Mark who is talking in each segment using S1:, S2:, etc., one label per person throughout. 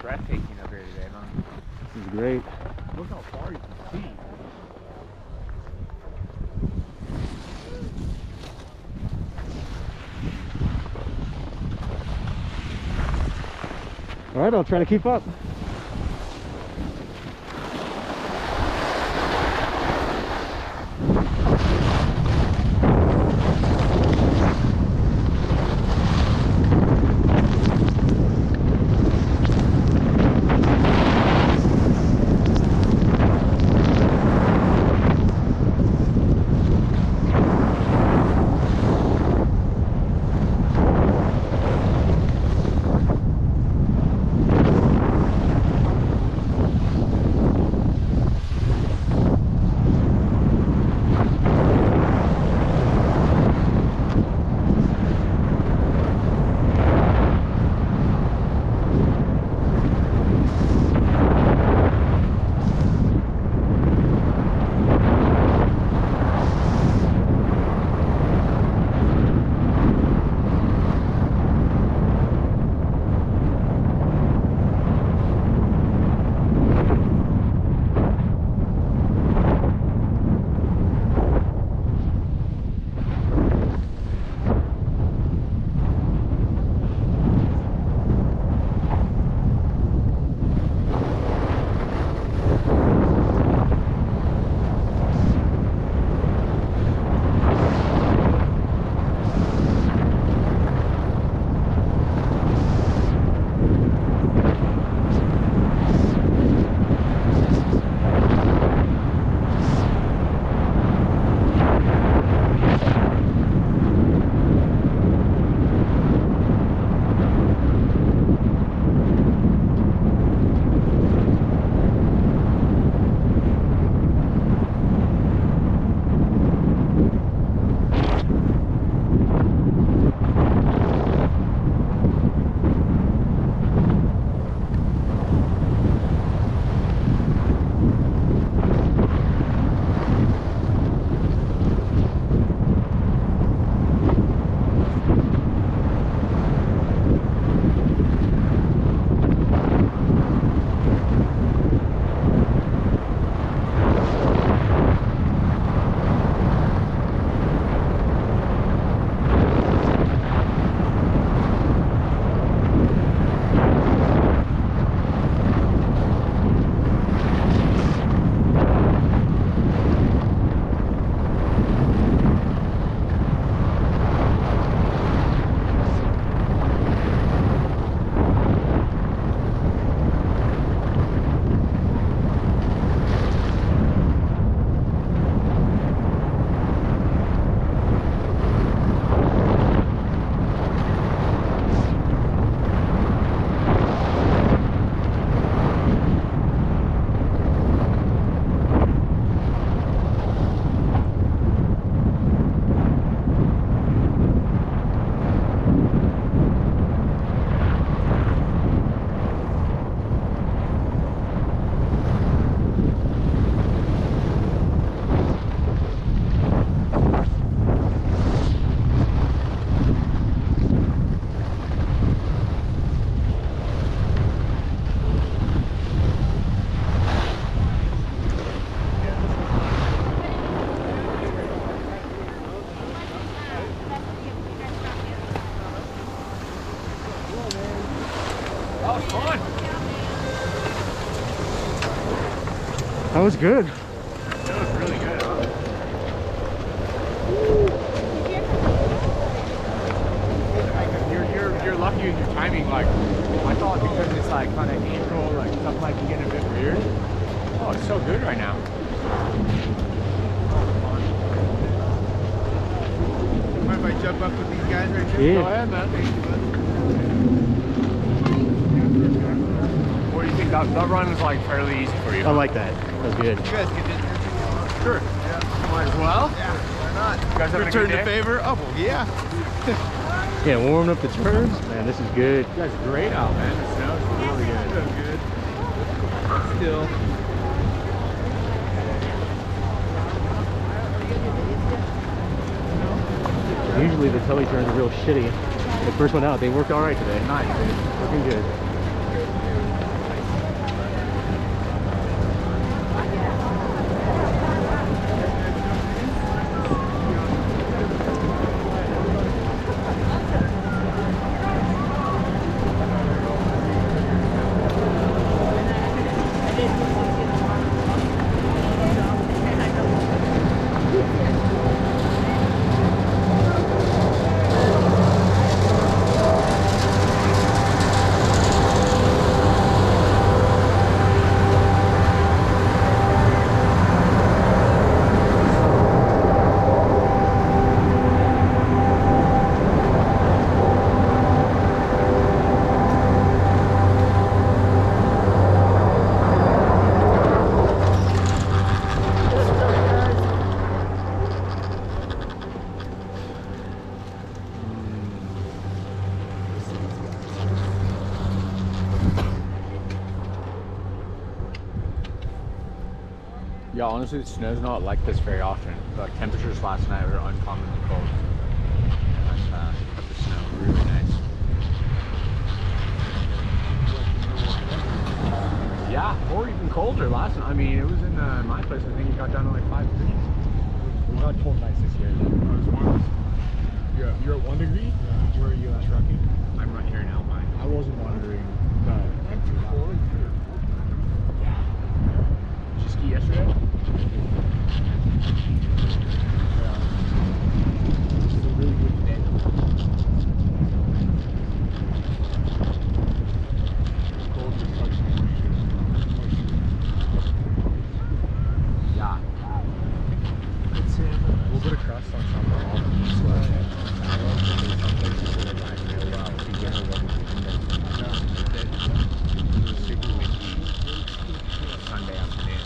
S1: breathtaking up here today, huh?
S2: This is great.
S1: Look how far you can see.
S2: All right, I'll try to keep up. That was good.
S1: That was really good, huh? You're lucky with your timing. Like, I thought because it's like kind of April, like stuff might be getting a bit weird. Oh, it's so good right now.
S3: Mind if I jump up with these guys right here?
S2: Yeah.
S1: Go ahead, man.
S3: Thank you, bud.
S1: What do you think? That run was like fairly easy for you.
S2: I like that. That was good.
S3: You guys get in here too.
S1: Sure.
S3: Yeah.
S1: Might as well.
S3: Yeah, why not?
S1: You guys having a
S3: Return
S1: good
S3: the
S1: day?
S3: favor? Oh, well, yeah.
S2: Yeah, warming up the turns. Man, this is good.
S1: You guys are great out, man. The snow's really good.
S3: So good. Still.
S2: Usually the telly turns are real shitty. The first one out, they worked all right today.
S1: Nice, dude.
S2: Looking good.
S1: Yeah, honestly, the snow's not like this very often. Like temperatures last night were uncommonly cold. But the snow really nice. Yeah, or even colder last night. I mean, it was in my place. I think it got down to like 5 degrees. We got cold nights this year. You're at 1 degree?
S2: Yeah. Where are you at? Trucking?
S1: I'm right here in Alpine.
S2: I wasn't monitoring, but
S3: I'm too cold here.
S1: Did you ski yesterday?
S2: it's a really good day.
S3: Cold to touch the
S1: Yeah.
S2: It's a little bit of crust on top of all the sweat.
S1: Sunday afternoon.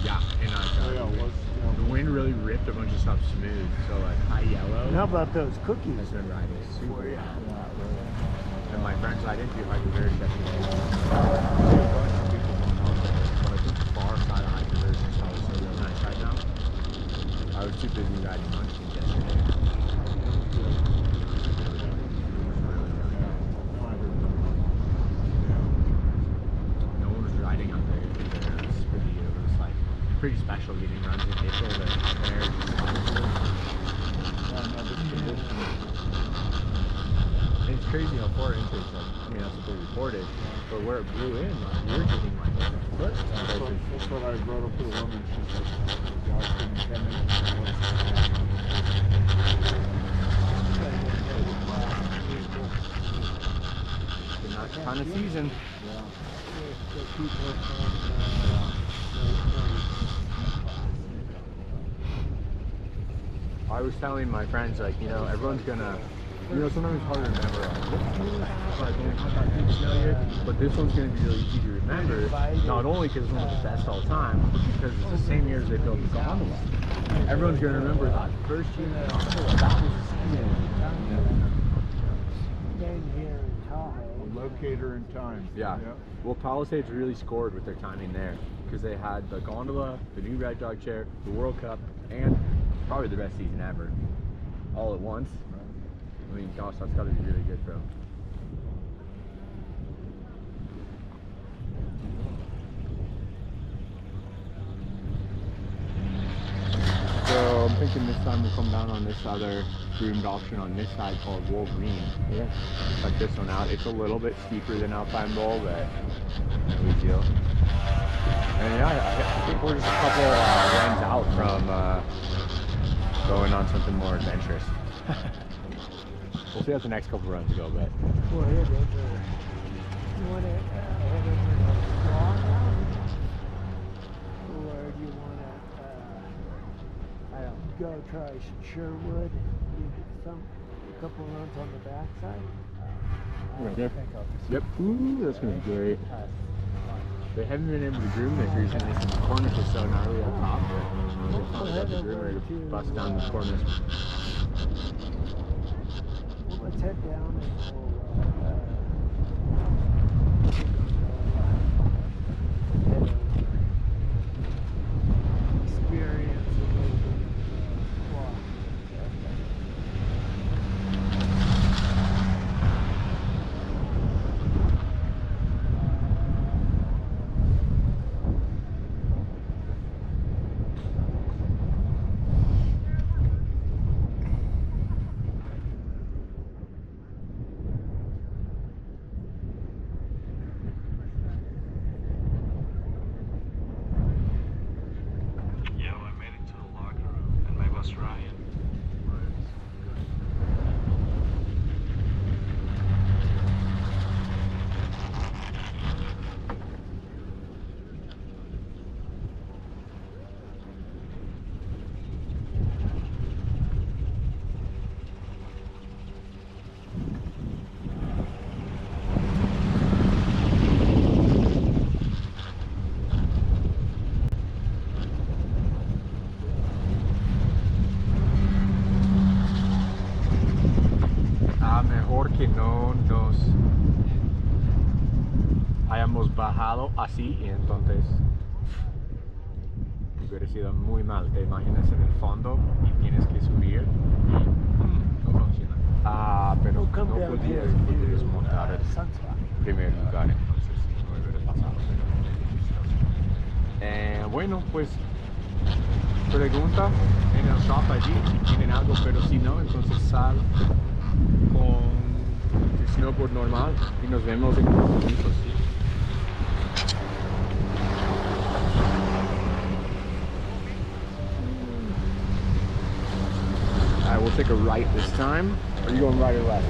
S1: Yeah, and the wind really ripped a bunch of stuff smooth. So like high yellow.
S2: How about those cookies?
S1: Has been riding super well. And my friends, I didn't feel like a very second day. But I think the far side of hiking version is so real nice right now. I was too busy riding munchkins yesterday. Pretty special getting runs in April that out there. It's crazy how far into it, like, I mean, that's what they reported, but where it blew in, like, you're getting like a foot.
S3: That's what I brought up to the woman. She's like, "Josh, in 10 minutes."
S1: It's not the kind of season. I was telling my friends, like, you know, everyone's gonna, you know, sometimes it's hard to remember, like when we talk about big snow here, but this one's gonna be really easy to remember, not only because it's one of the best all time, but because it's the same year as they built the gondola. Everyone's gonna remember that first year that was the season.
S4: Here in Tahoe.
S3: Locator in time.
S1: Yeah. Well, Palisades really scored with their timing there because they had the gondola, the new Red Dog chair, the World Cup, and probably the best season ever, all at once. I mean, gosh, that's got to be really good for them. So I'm thinking this time we'll come down on this other groomed option on this side called Wolverine.
S2: Yeah.
S1: Check this one out. It's a little bit steeper than Alpine Bowl, but no big deal. And yeah, I think we're just a couple runs out from going on something more adventurous. We'll see how the next couple runs go, but
S4: We'll head over. You want to head over to Swan now? Or do you want to go try Sherwood? You get a couple runs on the backside?
S1: right there. Yep. Ooh, that's gonna be great. They haven't been able to groom this recently since the cornice was so gnarly up top, but they finally got the groomer to bust down the cornice.
S4: Well, let's head down and we'll experience a little bit of walk.
S1: Que no nos hayamos bajado así y entonces hubiera sido muy mal. Te imaginas en el fondo y tienes que subir y no funciona. Pero
S4: We'll come
S1: no
S4: down
S1: podía
S4: here and do
S1: desmontar el
S4: sunspot.
S1: primer lugar, entonces no hubiera pasado. Bueno, pues pregunta en el shop allí si tienen algo, pero si no, entonces sal con tu snowboard normal y nos vemos en unos minutos. Alright, we'll take a right this time. Are you going right or left?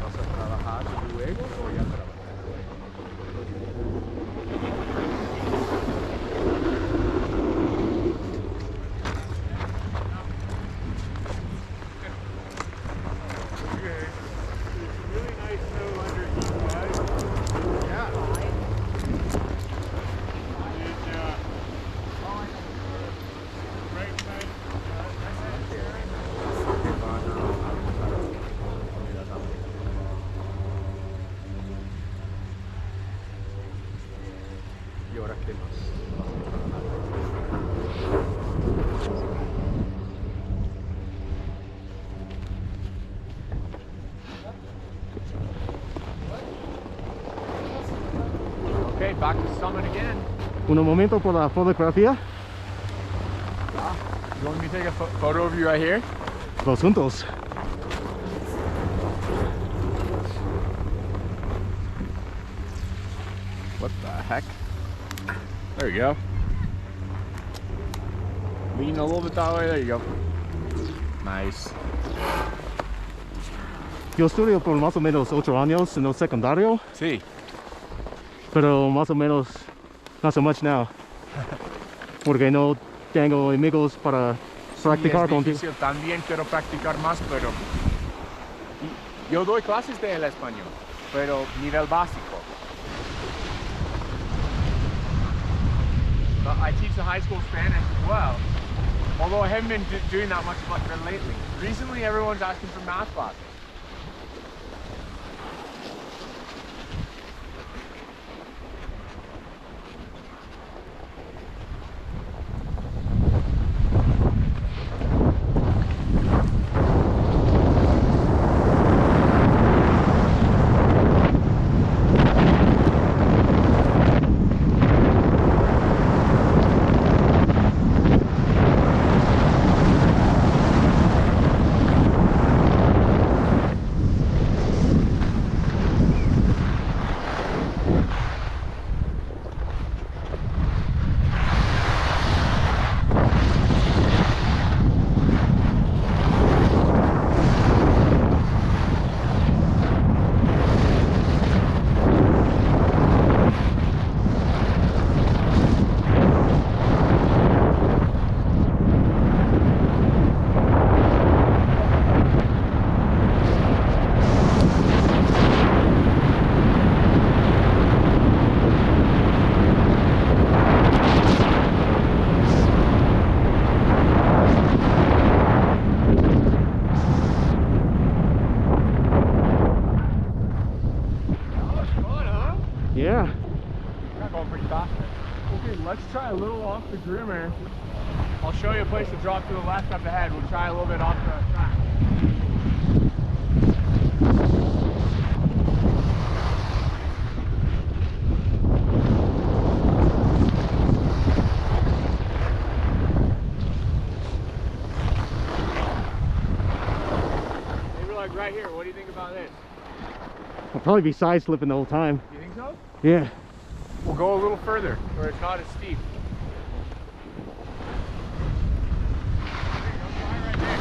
S1: ¿Vas a trabajar luego o ya trabajas? ¿Y ahora qué más? Okay, back to summit again.
S2: Un momento por la fotografía.
S1: You want me to take a photo of you right here?
S2: Los juntos.
S1: What the heck? There you go. Lean a little bit that way. There you go. Nice.
S2: Yo estudio por más o menos 8 años en el secundario,
S1: Sí.
S2: pero más o menos not so much now. Porque no tengo amigos para practicar
S1: es
S2: contigo.
S1: difícil. También quiero practicar más, pero yo doy clases de español, pero nivel básico. But I teach the high school Spanish as well, although I haven't been doing that much lately. Recently, everyone's asking for math classes.
S2: Yeah.
S1: Not going pretty fast. Okay, let's try a little off the groomer. I'll show you a place to drop to the left up ahead. We'll try a little bit off the track. Maybe like right here. What do you think about this?
S2: I'll probably be side slipping the whole time.
S1: You think so?
S2: Yeah.
S1: We'll go a little further where it's not as steep. There you go, try right there.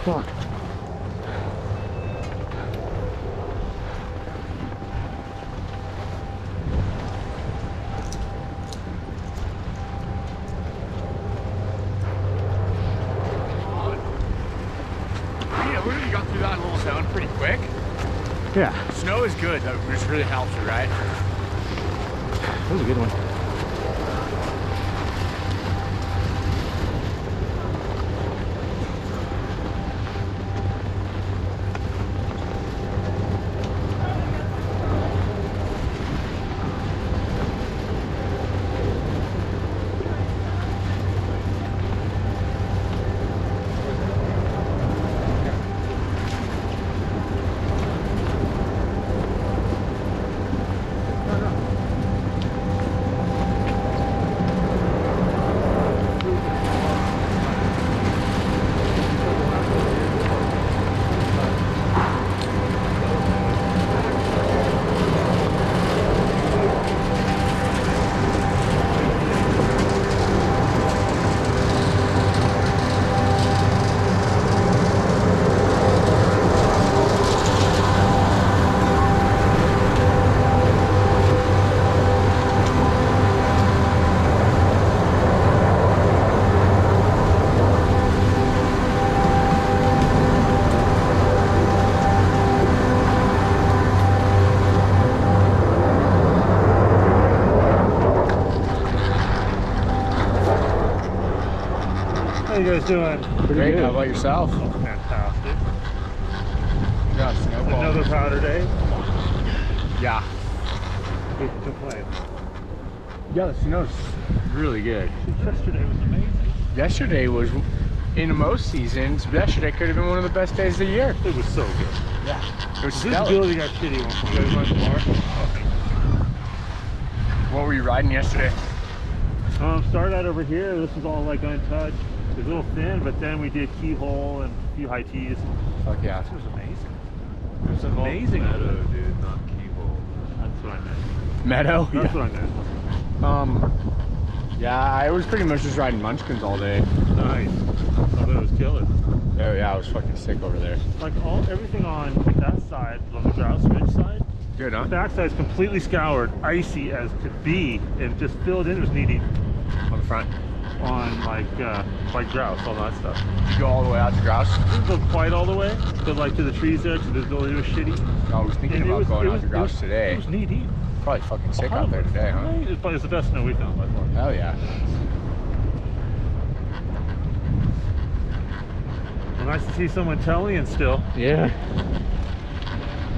S2: Fuck.
S1: Yeah, we got through that little zone pretty quick.
S2: Yeah,
S1: Snow is good, though, which really helps you, right?
S2: that was a good one.
S3: How you guys doing?
S2: Pretty
S1: Great,
S2: good.
S1: how about yourself?
S3: Fantastic.
S1: Yeah, snowball.
S3: Another powder day.
S1: Yeah.
S3: Can't complain.
S1: Yeah, the snow's really good.
S3: Yesterday was amazing.
S1: Yesterday was, in most seasons, yesterday could have been one of the best days of the year.
S3: It was so good.
S1: Yeah. It was stellar.
S3: Visibility got shitty one point. You guys went to the bar?
S1: What were you riding yesterday?
S3: Started out over here. This was all like untouched. It was a little thin, but then we did keyhole and a few high tees.
S1: Fuck yeah.
S3: This was amazing. It was amazing.
S5: Meadow, dude, not keyhole.
S3: That's what I meant.
S1: Meadow?
S3: That's what I meant.
S1: Yeah, I was pretty much just riding munchkins all day.
S3: Nice. I thought it was killer.
S1: Oh yeah, I was fucking sick over there.
S3: Like everything on that side, on the grouse ridge side,
S1: Good,
S3: the
S1: huh?
S3: backside's completely scoured, icy as could be, and just filled in. There's knee deep
S1: On the front.
S3: on like grouse, all that stuff.
S1: Did you go all the way out to Grouse?
S3: Didn't go quite all the way, but like to the trees there, because the visibility was shitty.
S1: I was thinking
S3: And
S1: about going out to Grouse today.
S3: It was knee deep.
S1: Probably fucking sick out there today, huh?
S3: It's the best snow we found by far.
S1: Hell yeah.
S3: Well, nice to see someone Italian still.
S2: Yeah.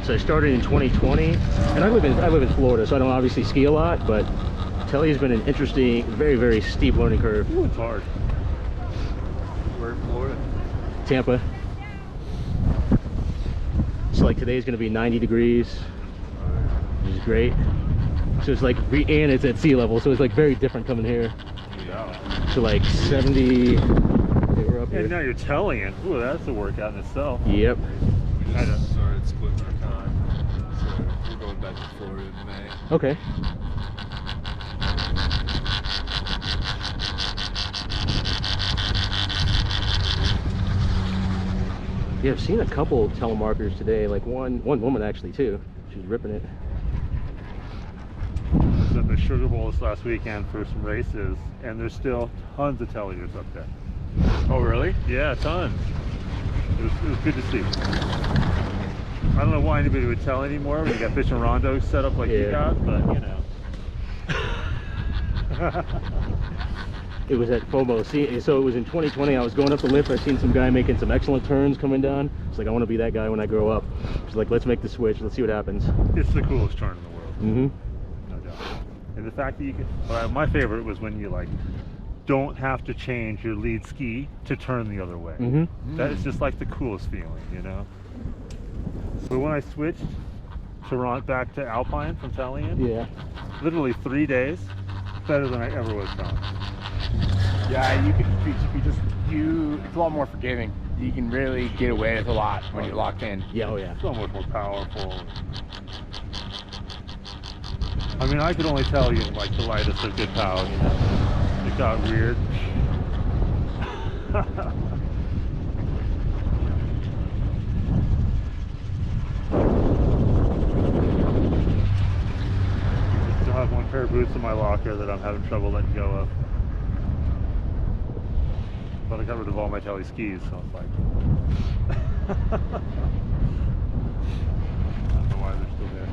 S2: So I started in 2020, and I live in Florida, so I don't obviously ski a lot, but Telly has been an interesting, very, very steep learning curve.
S3: Ooh, it's hard.
S5: We're in Florida.
S2: Tampa. So like today's gonna be 90 degrees, which is great. So it's like, and it's at sea level, so it's like very different coming here.
S5: Yeah.
S2: So like 70, they were up
S3: And
S2: here.
S3: now you're Italian. Ooh, that's a workout in itself.
S2: Yep.
S5: We
S3: I know.
S5: just started splitting our time. So we're going back to Florida in May.
S2: Okay. Yeah, I've seen a couple telemarkers today, like one woman actually too. She's ripping it.
S3: I was at the Sugar Bowl this last weekend for some races, and there's still tons of Telliers up there.
S1: Oh really?
S3: Yeah, tons. It was good to see. I don't know why anybody would tell anymore when you got Fish and Rondo set up like you
S2: Yeah.
S3: got, but you know.
S2: It was at FOMO. See, so it was in 2020. I was going up the lift. I seen some guy making some excellent turns coming down. It's like, I want to be that guy when I grow up. It's like, let's make the switch. Let's see what happens.
S3: It's the coolest turn in the world,
S2: Mm-hmm.
S3: no doubt. And the fact that you can, my favorite was when you like don't have to change your lead ski to turn the other way.
S2: Mm-hmm.
S3: That is just like the coolest feeling, you know. But when I switched to back to Alpine from Talion,
S2: Yeah.
S3: literally 3 days, better than I ever was going.
S1: Yeah, it's a lot more forgiving. You can really get away with a lot when you're locked in.
S2: Yeah. Oh yeah.
S3: So much more powerful. I mean, I could only tell you like the lightest of good power, you know. It got weird. in my locker that I'm having trouble letting go of. But I got rid of all my tele skis, so it's like I don't know why they're still there.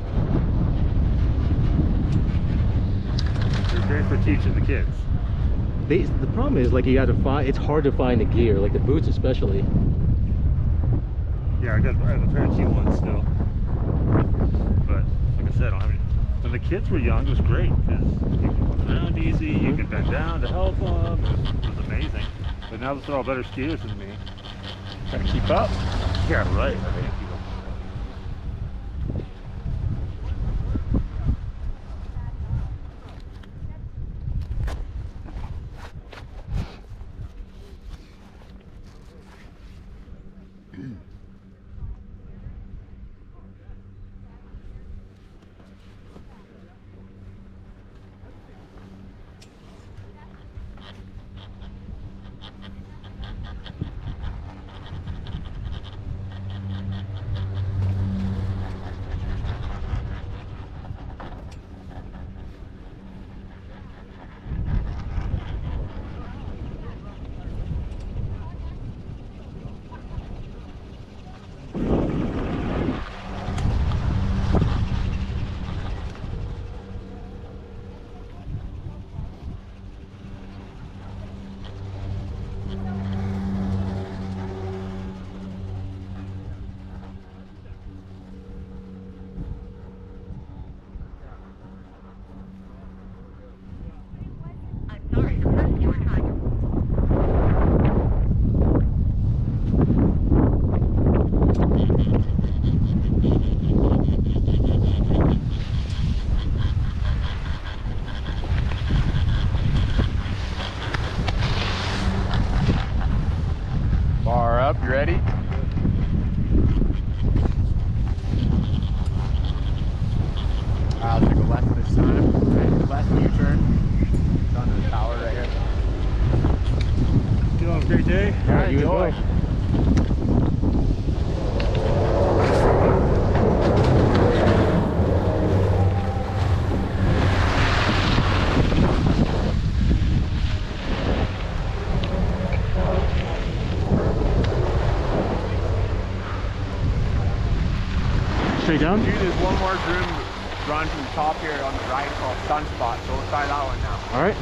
S3: They're great for teaching the kids.
S2: The problem is, like, you got to find. It's hard to find the gear, like the boots especially.
S3: Yeah, I have a pair of T1s still. But like I said, I don't have any. When the kids were young, it was great because you could walk around easy, you could bend down to help them. It was amazing. But now that they're all better skiers than me,
S1: Trying to keep up.
S3: yeah, right. I mean, people.
S1: Bar up, you ready? I'll take a left this time. Right, left U-turn. It's onto the tower right here.
S3: You have a great day.
S1: All right,
S2: you as
S1: enjoy.
S2: well. Straight down?
S1: Dude, there's one more groom run from the top here on the right called Sunspot, so we'll try that one now.
S2: All right.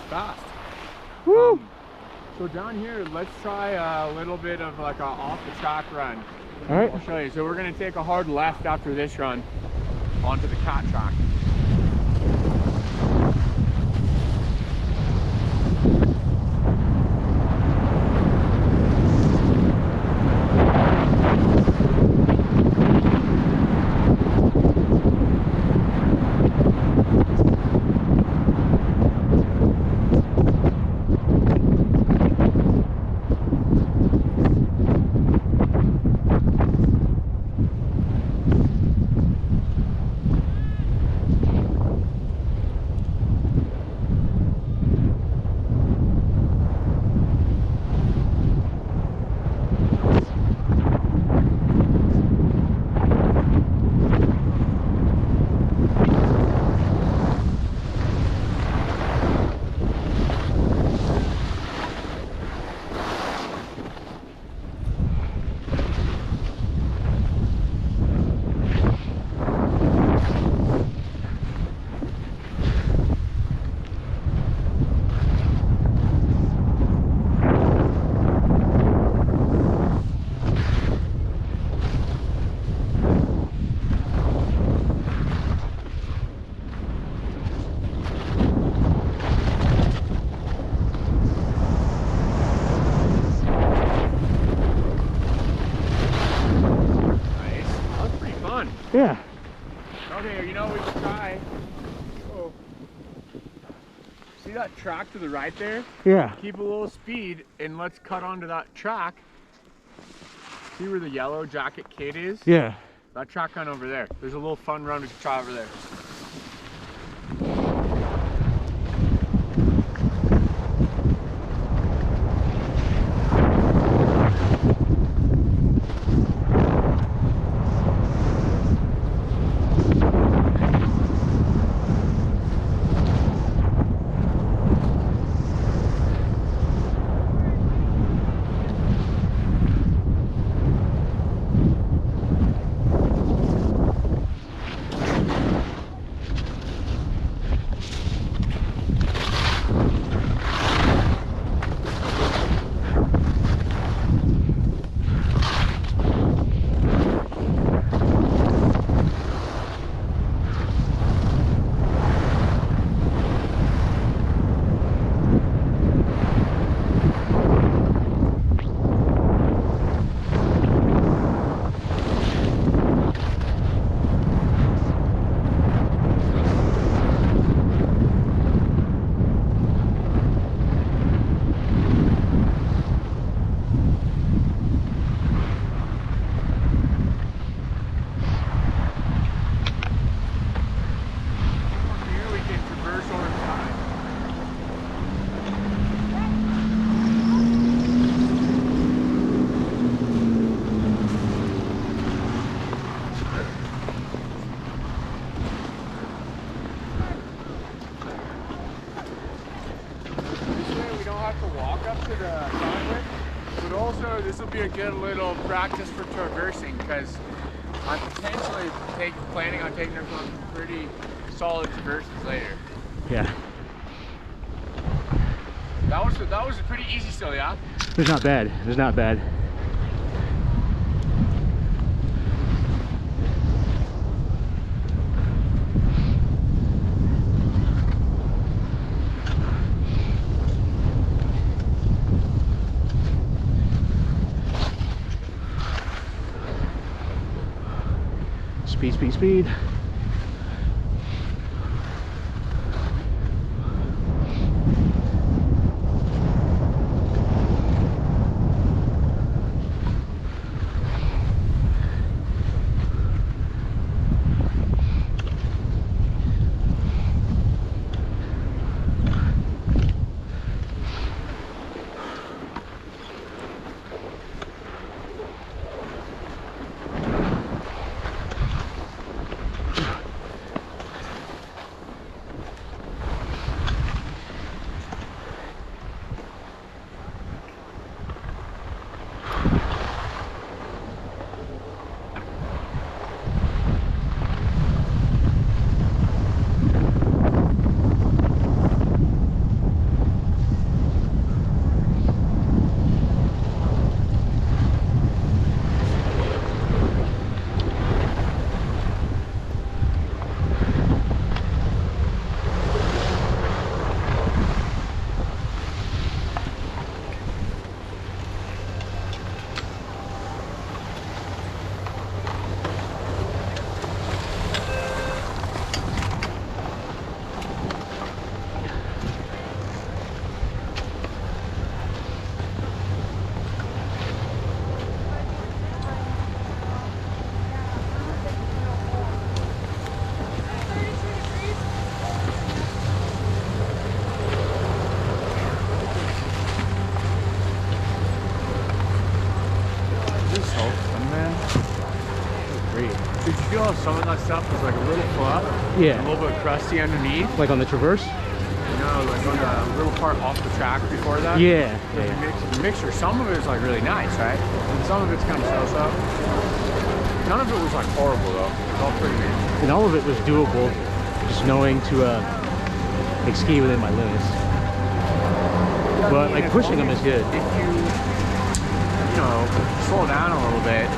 S1: Fast.
S2: Woo!
S1: So down here, let's try a little bit of like a off the track run.
S2: All right.
S1: I'll show you. So we're gonna take a hard left after this run onto the cat track.
S2: Yeah.
S1: Okay, you know what we could try? Oh. See that track to the right there?
S2: Yeah.
S1: Keep a little speed and let's cut onto that track. See where the yellow jacket kid is?
S2: Yeah.
S1: That track on over there. There's a little fun run we could try over there. But also, this will be a good little practice for traversing because I'm potentially planning on taking us on some pretty solid traverses later.
S2: Yeah.
S1: That was pretty easy still, yeah?
S2: It was not bad. It was not bad. Speed, speed, speed.
S1: Did you feel how some of that stuff was like a little fluff?
S2: Yeah.
S1: A little bit crusty underneath?
S2: Like on the traverse?
S1: No, like on the little part off the track before that?
S2: Yeah.
S1: The mixture, some of it is like really nice, right? And some of it's kind of so-so. None of it was like horrible though. It was all pretty good.
S2: And all of it was doable, just knowing to like ski within my limits.
S1: Yeah,
S2: But like pushing them is good.
S1: If you know, slow down a little bit.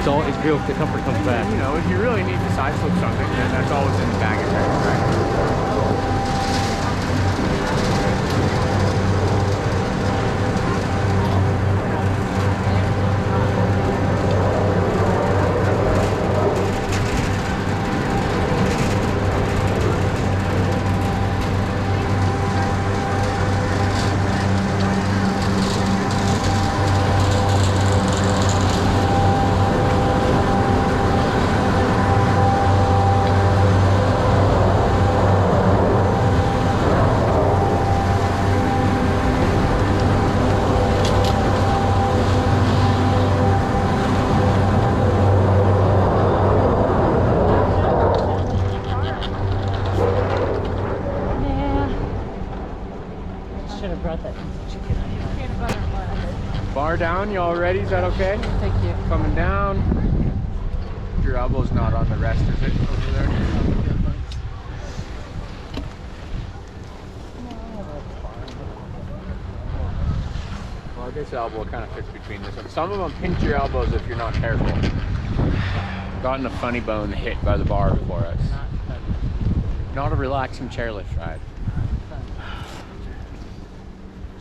S2: It's real, the comfort comes back.
S1: You know, if you really need to side slip something, then that's always in the bag of tricks, right? on. You all ready? Is that okay?
S6: Thank you.
S1: Coming down. Your elbow's not on the rest, is it? Over there. Well, this elbow kind of fits between this one. Some of them pinch your elbows if you're not careful. Gotten a funny bone hit by the bar before us. Not a relaxing chairlift ride.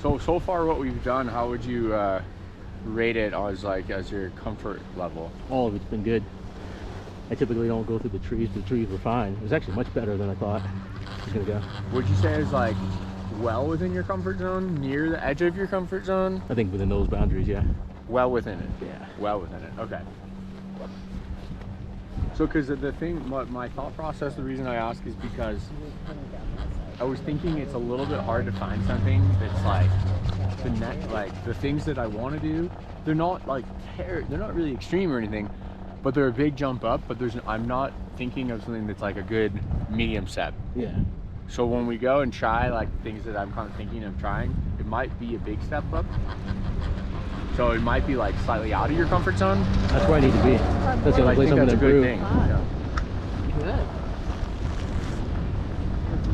S1: So far what we've done, how would you rate it as your comfort level?
S2: All of it's been good. I typically don't go through the trees, but the trees were fine. It was actually much better than I thought it was gonna go.
S1: Would you say it's like well within your comfort zone, near the edge of your comfort zone?
S2: I think within those boundaries, yeah.
S1: Well within it.
S2: Yeah.
S1: Well within it. Okay. So, because the thing, my thought process, the reason I ask is because I was thinking it's a little bit hard to find something that's like the things that I want to do. They're not like they're not really extreme or anything, but they're a big jump up. But I'm not thinking of something that's like a good medium step.
S2: Yeah.
S1: So when we go and try like things that I'm kind of thinking of trying, it might be a big step up. So it might be like slightly out of your comfort zone.
S2: That's where I need to be. That's the only place I'm
S1: that's
S2: gonna
S1: a good
S2: improve.
S1: thing. Yeah.
S6: Good.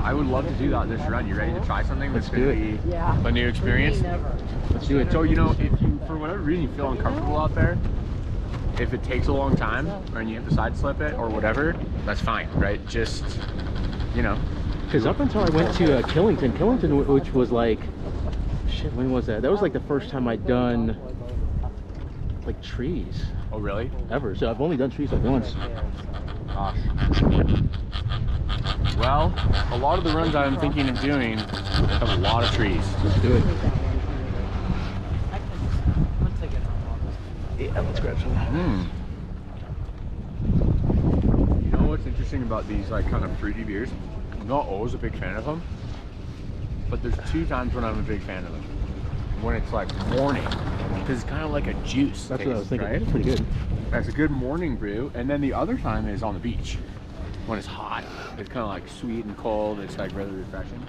S1: I would love to do that this run. You ready to try something that's going to be
S6: Yeah.
S1: a new experience?
S6: Never.
S2: Let's do it.
S1: So, you know, if you, for whatever reason, you feel uncomfortable out there, if it takes a long time and you have to side slip it or whatever, that's fine, right? Just, you know.
S2: Because up until I went to Killington, which was like, shit, when was that? That was like the first time I'd done like trees
S1: Oh, really?
S2: ever. So I've only done trees like once.
S1: Gosh. Well, a lot of the runs I'm thinking of doing have a lot of trees.
S2: Let's do it.
S6: Once I get home.
S2: Yeah, let's grab some.
S1: You know what's interesting about these like kind of fruity beers? I'm not always a big fan of them, but there's 2 times when I'm a big fan of them. When it's like morning, because it's kind of like a juice.
S2: That's what I was thinking.
S1: Right?
S2: It's pretty good.
S1: That's a good morning brew. And then the other time is on the beach when it's hot. It's kind of like sweet and cold. It's like really refreshing.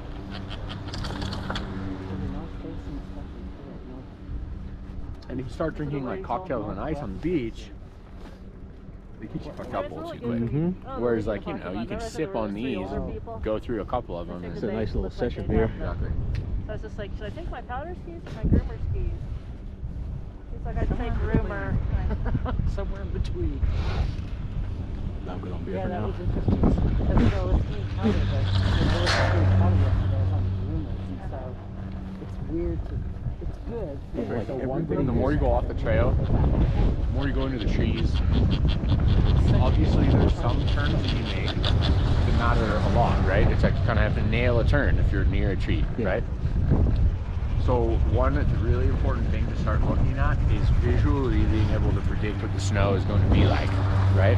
S1: And if you start drinking like cocktails on ice on the beach, they get you fucked up a little too quick. Whereas like, you know, you can sip on these and go through a couple of them.
S2: It's a nice little session beer.
S1: Exactly.
S7: So I was just like, should I take my powder skis or my groomer skis? He's like, I'd take groomer.
S6: Somewhere in between.
S2: I'm good on beer
S6: Yeah,
S2: for
S6: that
S2: now.
S6: was interesting. Because so it's being counted, but it was being counted yesterday. I was on the roommates, and so it's weird to. It's good.
S2: Yeah, like
S6: the
S2: every
S6: one
S2: day.
S1: And the more you go off the trail, the more you go into the trees. Obviously, there's some turns that you make that matter a lot, right? It's like you kind of have to nail a turn if you're near a tree,
S2: Yeah.
S1: right? So one that's a really important thing to start looking at is visually being able to predict what the snow is going to be like, right?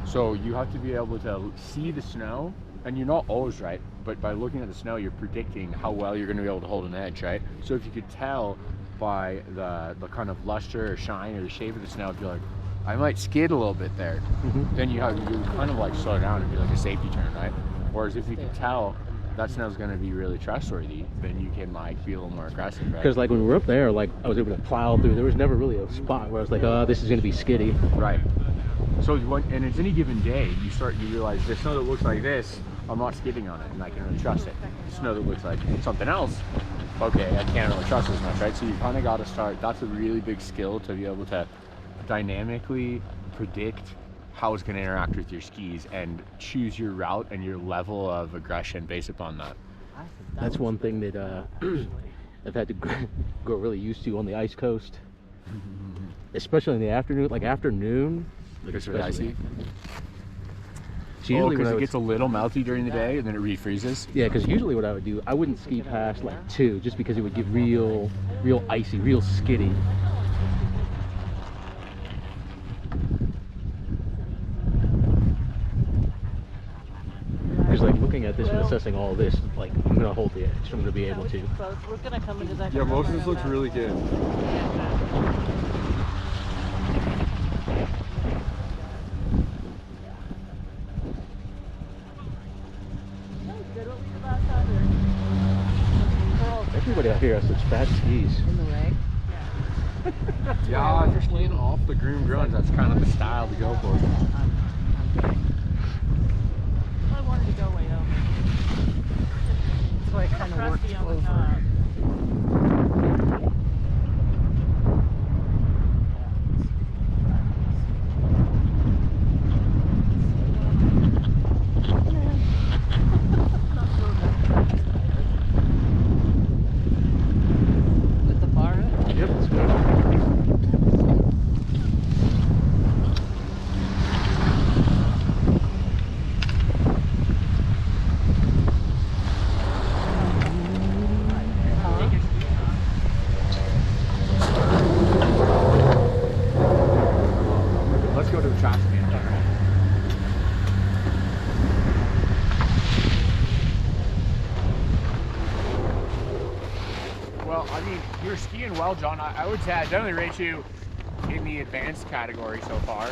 S1: So you have to be able to see the snow, and you're not always right, but by looking at the snow, you're predicting how well you're going to be able to hold an edge, right? So if you could tell by the kind of luster or shine or the shape of the snow, if you're like, I might skid a little bit there, then you kind of like slow down and be like a safety turn, right? Whereas if you can tell that snow's going to be really trustworthy, then you can like be a little more aggressive, right?
S2: Because like when we were up there, like I was able to plow through. There was never really a spot where I was like, oh, this is going to be skiddy.
S1: Right. So and it's any given day, you realize the snow that looks like this, I'm not skidding on it, and I can really trust it. The snow that looks like something else, okay, I can't really trust as much, right? So you kind of got to start. That's a really big skill to be able to dynamically predict how it's going to interact with your skis and choose your route and your level of aggression based upon that.
S2: That's one thing that I've had to grow really used to on the ice coast, especially in the afternoon. Like
S1: Because it's icy.
S2: So usually when
S1: because
S2: I
S1: it
S2: was,
S1: gets a little melty during the day and then it refreezes.
S2: yeah, because usually what I would do, I wouldn't ski past like 2, just because it would get real icy, real skiddy. Because like looking at this and assessing all this, like I'm gonna hold the edge. I'm gonna be able to.
S7: Both. We're gonna come into that.
S5: Yeah, most of this looks really good.
S2: Everybody out here has such fat skis.
S6: In the leg.
S1: Yeah, if you're skiing off the groomed runs, that's kind of the style to go for.
S7: I wanted to go way over.
S6: That's why it kind of works
S7: Crusty on the
S6: over.
S7: top.
S6: With the bar up?
S2: Yep, let's go.
S1: Let's go to the track again. Well, I mean, you're skiing well, John. I would say I definitely rate you in the advanced category so far.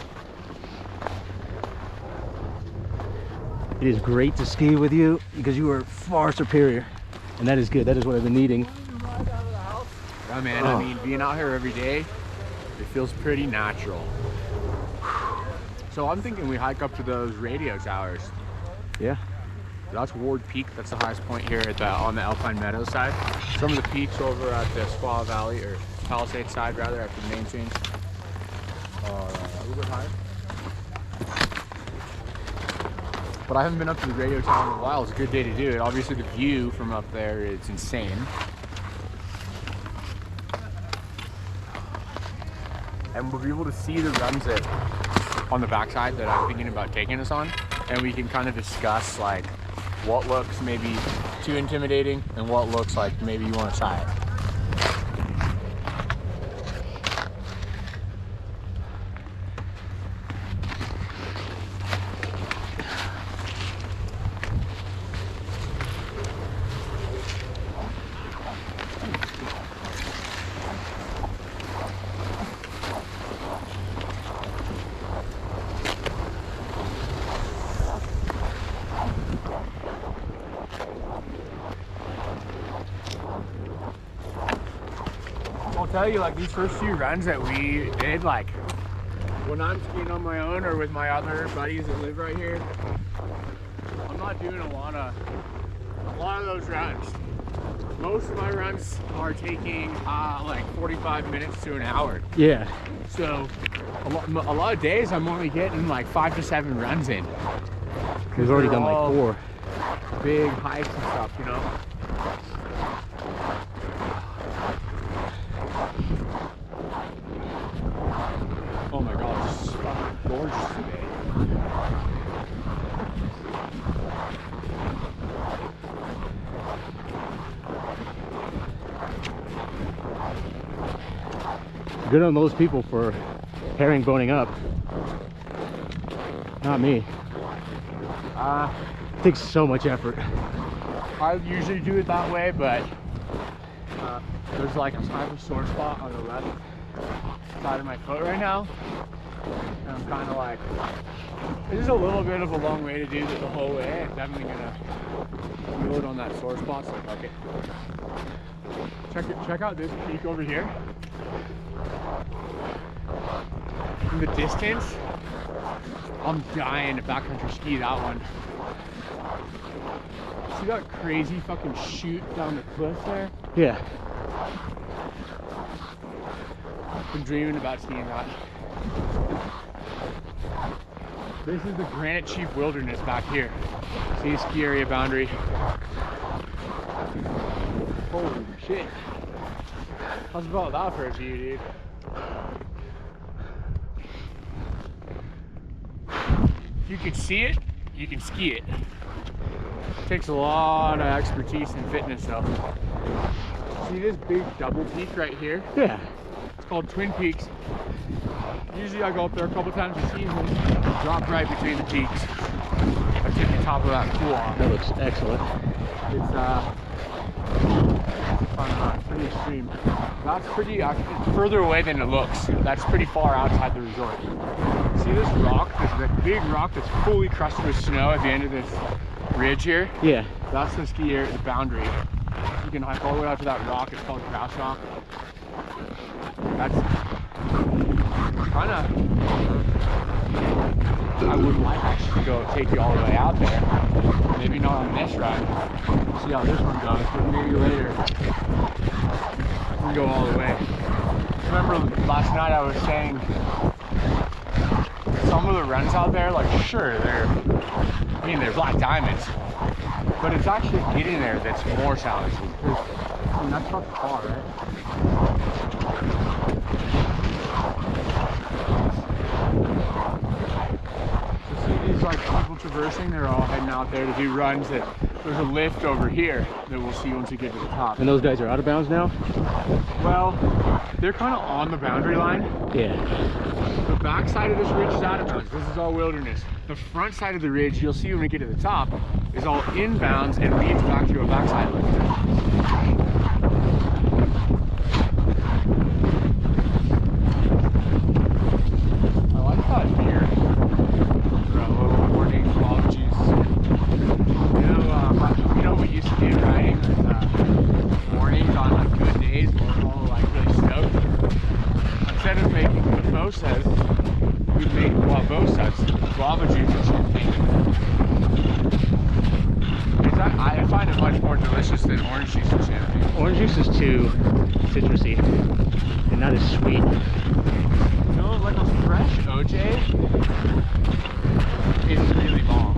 S2: It is great to ski with you because you are far superior, and that is good. That is what I've been needing.
S1: Yeah, man. I mean, being out here every day, it feels pretty natural. So I'm thinking we hike up to those radio towers.
S2: Yeah.
S1: That's Ward Peak. That's the highest point here at on the Alpine Meadows side. Some of the peaks over at the Squaw Valley, or Palisades side rather, after the name change, are a little bit higher. But I haven't been up to the radio tower in a while. It's a good day to do it. Obviously the view from up there is insane. And we'll be able to see the runs that on the backside that I'm thinking about taking us on. And we can kind of discuss like what looks maybe too intimidating and what looks like maybe you want to try it. I'll tell you, like these first few runs that we did, like when I'm skiing on my own or with my other buddies that live right here, I'm not doing a lot of those runs. Most of my runs are taking like 45 minutes to an hour.
S2: Yeah.
S1: So a lot of days I'm only getting like 5 to 7 runs in.
S2: We've already
S1: They're
S2: done like
S1: all
S2: 4.
S1: big hikes and stuff, you know. Oh my god, it's fucking gorgeous today.
S2: Good on those people for herringboning up. Not me. It takes so much effort.
S1: I usually do it that way, but there's like a type of sore spot on the left side of my foot right now. And I'm kind of like, this is a little bit of a long way to do this the whole way. I'm definitely gonna feel it on that sore spot, so fuck it. Check out this peak over here. In the distance, I'm dying to backcountry ski that one. See that crazy fucking chute down the cliff there?
S2: Yeah.
S1: I've been dreaming about skiing that. This is the Granite Chief Wilderness back here. See, ski area boundary. Holy shit. How's about that for a view, dude? If you can see it, you can ski it. Takes a lot of expertise and fitness though. See this big double peak right here?
S2: Yeah.
S1: It's called Twin Peaks. Usually I go up there a couple times a season, drop right between the peaks. I take the top of that pool off.
S2: That looks excellent.
S1: It's pretty extreme. That's pretty further away than it looks. That's pretty far outside the resort. See this rock? This big rock that's fully crusted with snow at the end of this ridge here?
S2: Yeah.
S1: That's the ski area, the boundary. You can hike all the way out to that rock. It's called Crash Rock. That's kind of. I would like actually to go take you all the way out there. Maybe not on this run. See how this one goes, but maybe later I can go all the way. Remember last night I was saying some of the runs out there, like sure they're black diamonds, but it's actually getting there that's more challenging. Because I mean, that's not far, right? These like people traversing, they're all heading out there to do runs. That there's a lift over here that we'll see once we get to the top.
S2: And those guys are out of bounds now?
S1: Well, they're kind of on the boundary line.
S2: Yeah.
S1: The back side of this ridge is out of bounds. This is all wilderness. The front side of the ridge, you'll see when we get to the top, is all in bounds and leads back to a backside lift. I like that here. For a little morning log juice. You know what we used to do riding mornings on like good days when we're all like really stoked. Instead of making mimosas, we'd make guavosas, guava juice and champagne. I find it much more delicious than orange juice and champagne.
S2: Orange juice is too citrusy and not as sweet.
S1: You know, like a fresh OJ is really bomb.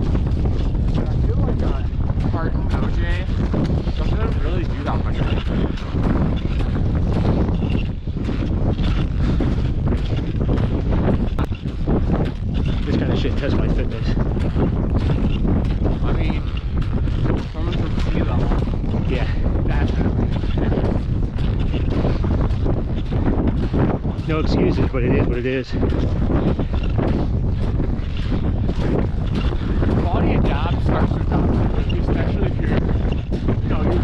S1: But I feel like a carton OJ doesn't really do that much right.
S2: This kind of shit tests my fitness.
S1: I mean, coming from sea level.
S2: Yeah.
S1: Definitely.
S2: No excuses, but it is what it is.
S1: Body adapts starts to adapt quickly, especially if you're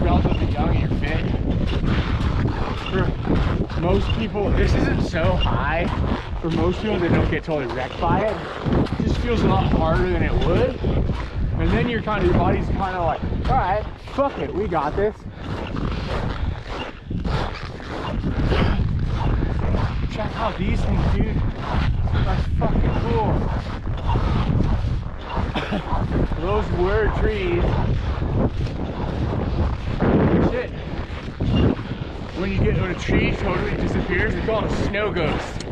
S1: relatively young and you're fit. For most people, this isn't so high. For most people, they don't get totally wrecked by it. It just feels a lot harder than it would. And then your body's kind of like, all right, fuck it, we got this. Check out these things, dude. That's fucking cool. Those were trees. Shit. When a tree totally disappears, we call it a snow ghost.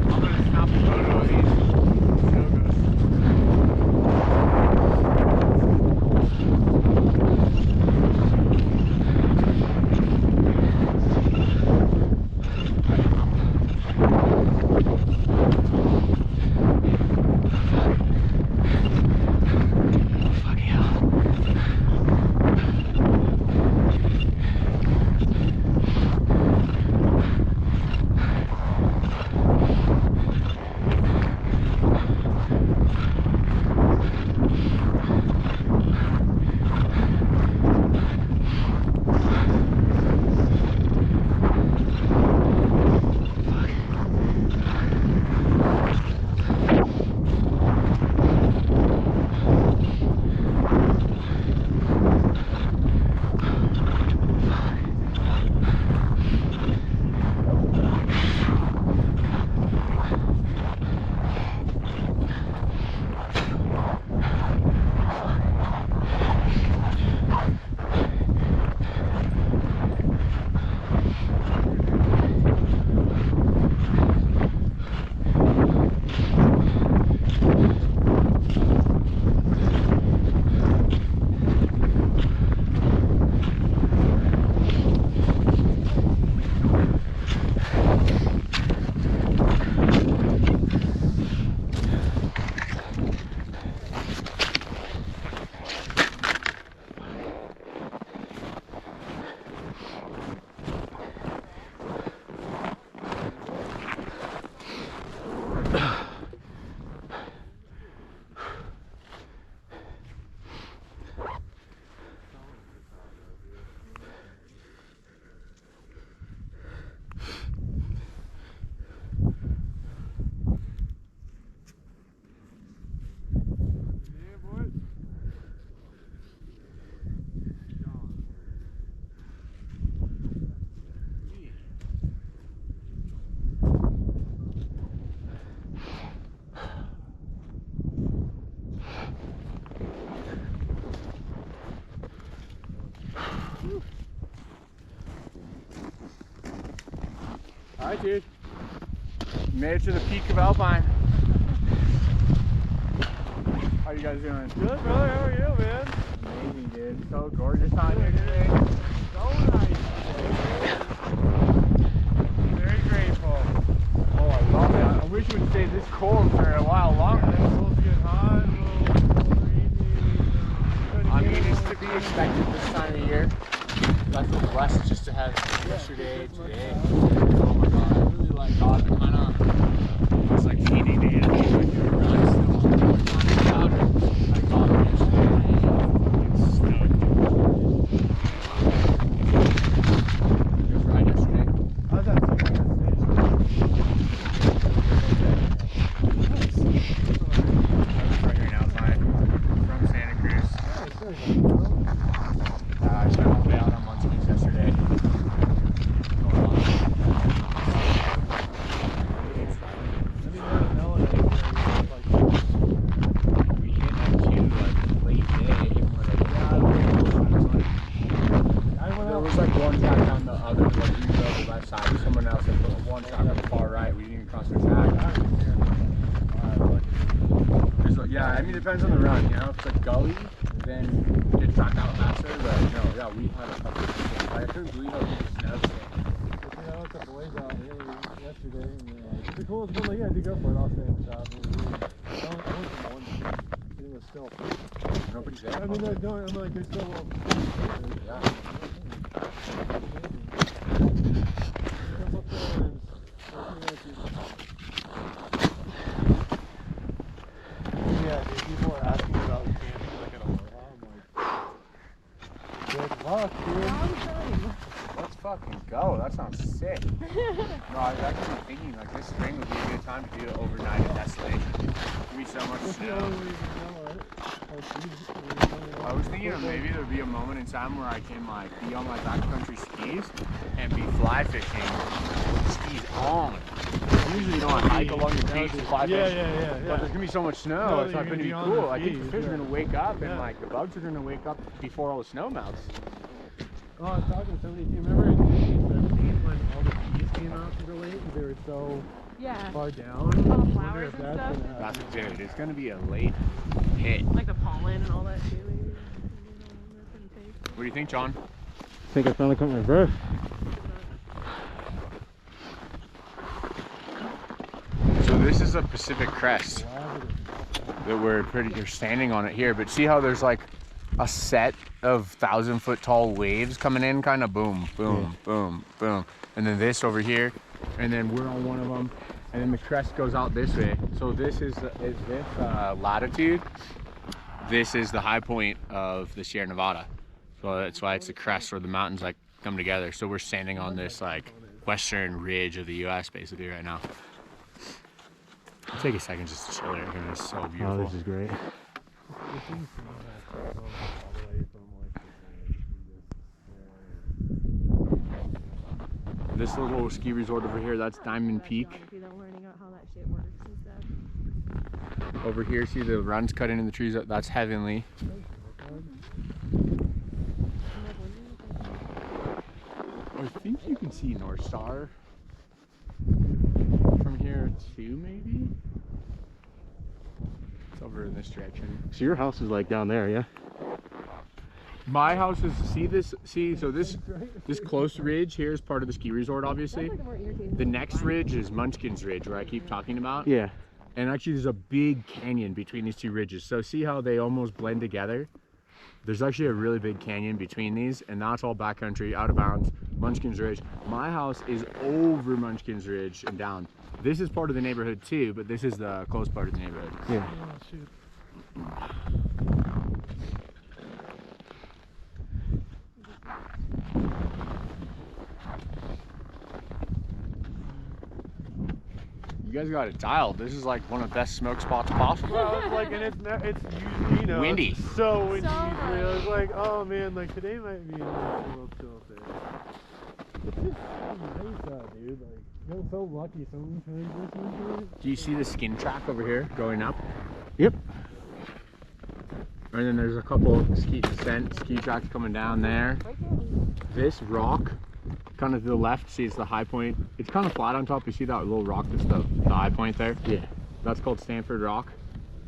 S1: I'm gonna snap a photo of these snow ghosts. Alright, dude. Made it to the peak of Alpine. How you guys doing?
S5: Good, brother. How are you, man?
S1: Amazing, dude. So gorgeous out here today.
S5: So nice. Very grateful.
S1: Oh, I love it. I wish it would stay this cold for a while longer.
S5: It's supposed to get hot, a little rainy.
S1: I mean, it's to be expected this time of year. That's the blessed just to have yesterday, today. Oh my god, I really like God. I kind of, it's like feeding it. Like God yesterday. It's snowed. It was right yesterday.
S5: I was at the station.
S1: Right here now, from Santa Cruz. I spent all day out on Munchkins yesterday. We hit that queue like late day, and we're like, there was like one track on the other, like we were on the left side, someone else had put one track on the far right. We didn't even cross the track. Yeah, I mean, it depends on the run, you know. If it's a gully, then it track out faster. But no, yeah, we had a couple of things. I couldn't believe how big the snow was.
S5: You know, it's a boys out yesterday. And, it's the coolest one. Like, yeah, do go for it. I'll stay in the shop. It was still.
S1: Nobody's there.
S5: I mean, I'm like, there's still.
S1: Yeah.
S5: Yeah, dude, people are asking about camping like at Aloha. I'm like, good luck, dude.
S1: Let's fucking go. That sounds sick. No, I was actually thinking like this spring would be a good time to do it overnight at Destination. There'd be so much snow. I was thinking of maybe there'd be a moment in time where I can like be on my backcountry skis and be fly fishing, skis on. Usually, you know, I hike along the beach and fly fish.
S5: Yeah.
S1: But there's gonna be so much snow,
S5: No,
S1: it's not
S5: you're
S1: gonna be
S5: gonna be on
S1: cool.
S5: the
S1: I think the
S5: skis,
S1: fish are
S5: yeah.
S1: gonna wake up and
S5: Yeah.
S1: like the bugs are gonna wake up before all the snow melts.
S5: Oh, I was talking to somebody. Do you remember in 2017 when all the bees came out super late because they were so
S7: Yeah.
S5: far down?
S7: All the
S5: I wonder
S7: flowers
S5: if
S7: and
S5: that's
S7: stuff.
S5: gonna happen.
S1: That's dude, it's gonna be a late hit.
S7: Like the pollen and all that shit. Maybe.
S1: What do you think, John?
S2: I think I finally caught my breath.
S1: So this is a Pacific Crest that we're standing on it here, but see how there's like a set of 1,000-foot tall waves coming in, kind of boom, boom, boom, boom, and then this over here, and then we're on one of them, and then the crest goes out this way. So this is this latitude. This is the high point of the Sierra Nevada. So that's why it's a crest where the mountains like come together. So we're standing on this like western ridge of the U.S. basically right now. I'll take a second just to chill here. It's so beautiful.
S2: Oh, this is great.
S1: This little ski resort over here, that's Diamond Peak.
S7: Learning out how that shit works and stuff.
S1: Over here, see the runs cut into the trees? That's Heavenly. I think you can see North Star from here too, maybe? It's over in this direction.
S2: So your house is like down there, yeah?
S1: My house is, so this close ridge here is part of the ski resort, obviously. The next ridge is Munchkins Ridge, where I keep talking about.
S2: Yeah.
S1: And actually there's a big canyon between these two ridges. So see how they almost blend together? There's actually a really big canyon between these, and that's all backcountry, out of bounds, Munchkins Ridge. My house is over Munchkins Ridge and down. This is part of the neighborhood too, but this is the close part of the neighborhood.
S2: Yeah.
S5: Oh, shoot.
S1: You guys got it dialed. This is like one of the best smoke spots possible.
S5: Well, it's like, and it's usually, you know,
S1: Windy.
S5: it's so windy.
S7: So
S5: usually. I was like, oh man, like today might be a little chill day. It's just so nice out, dude. Like, you're so lucky sometimes this winter.
S1: Do you see the skin track over here going up?
S2: Yep.
S1: And then there's a couple ski tracks coming down there. This rock kind of to the left, see it's the high point. It's kind of flat on top. You see that little rock that's the high point there?
S2: Yeah.
S1: That's called Stanford Rock.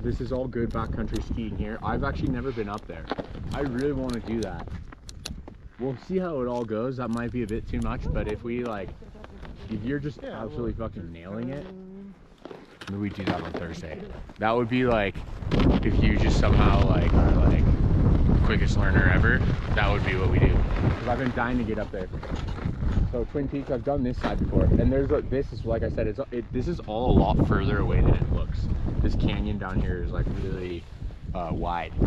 S1: This is all good backcountry skiing here. I've actually never been up there. I really want to do that. We'll see how it all goes. That might be a bit too much, but if we like, if you're just absolutely fucking nailing it, maybe we do that on Thursday. That would be like, if you just somehow like are like quickest learner ever, that would be what we do. Because I've been dying to get up there. So Twin Peaks, I've done this side before, and there's a, this is like I said, this is all a lot further away than it looks. This canyon down here is like really wide. I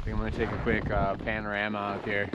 S1: think I'm gonna take a quick panorama up here.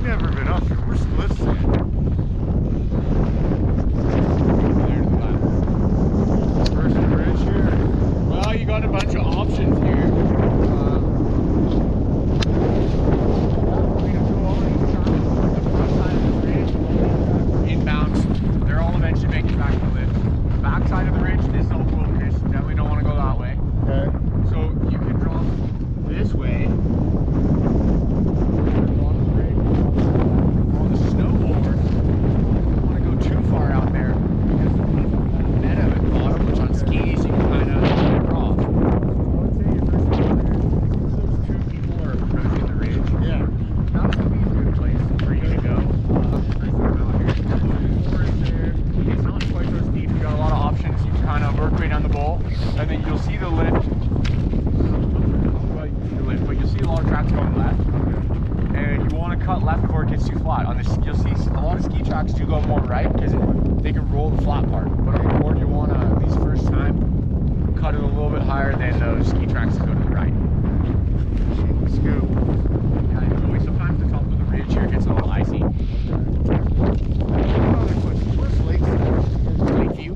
S5: Never been up here. Where's the lift at?
S1: There to the left.
S5: First bridge here.
S1: Well, you got a bunch of options here. Inbounds, they're all eventually making back to the lift. The back side of the ridge, this is all wilderness. Definitely don't want to go that way.
S5: Okay.
S1: So you can drop this way. On the snowboard, you don't want to go too far out there because there's a meadow at the bottom, which on skis you can kind of get off. Let's say your first time there, those two people are approaching the ridge.
S5: Yeah.
S1: That's going to be a good place for you to go. It's not quite so steep. You got a lot of options. You can kind of work way down the bowl, and then you'll see the lift. But you'll see a lot of tracks going left, and you want to cut left before it gets too flat. On this, you'll see a lot of ski tracks do go more right because they can roll the flat part. But on the board, you want to, at least first time, cut it a little bit higher than those ski tracks that go to the right.
S5: Scoop.
S1: Yeah, anyway, sometimes the top of the ridge here gets a little icy.
S5: Where's Lakeview?
S1: Lakeview.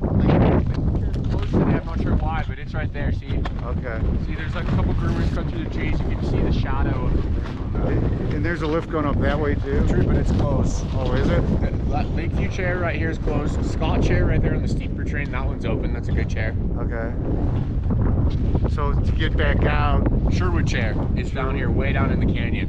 S1: Close to there, I'm not sure why, but it's right there. See?
S5: Okay.
S1: See, there's like a couple groomers cut through the trees. You can see the shadow of
S5: And there's a lift going up that way too?
S1: true, but it's closed.
S5: Oh, is it?
S1: Lakeview chair right here is closed. Scott chair right there on the steeper train, that one's open. That's a good chair.
S5: Okay. So to get back out,
S1: Sherwood chair is down here, way down in the canyon.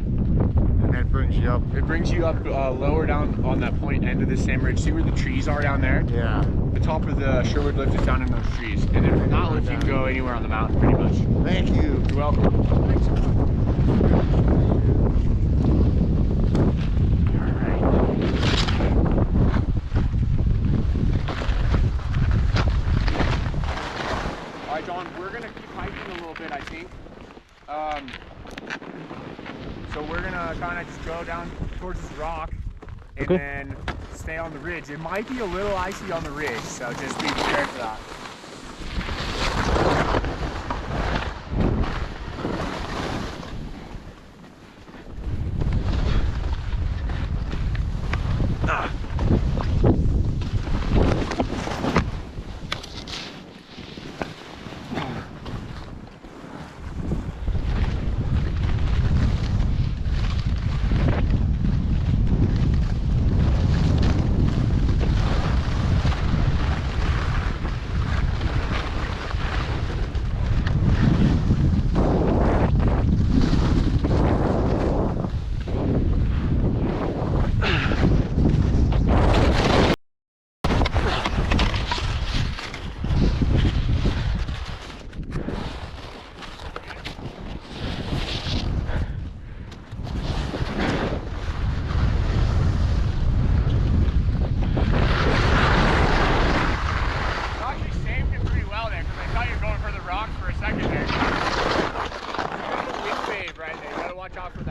S5: and that brings you up.
S1: It brings you up lower down on that point end of the same ridge. See where the trees are down there?
S5: Yeah.
S1: The top of the Sherwood lift is down in those trees. And then from that lift, you can go anywhere on the mountain, pretty much.
S5: Thank you.
S1: You're welcome. Thanks. Alright, John, we're going to keep hiking a little bit, I think. So we're going to kind of just go down towards this rock and then stay on the ridge. It might be a little icy on the ridge, so just be prepared for that.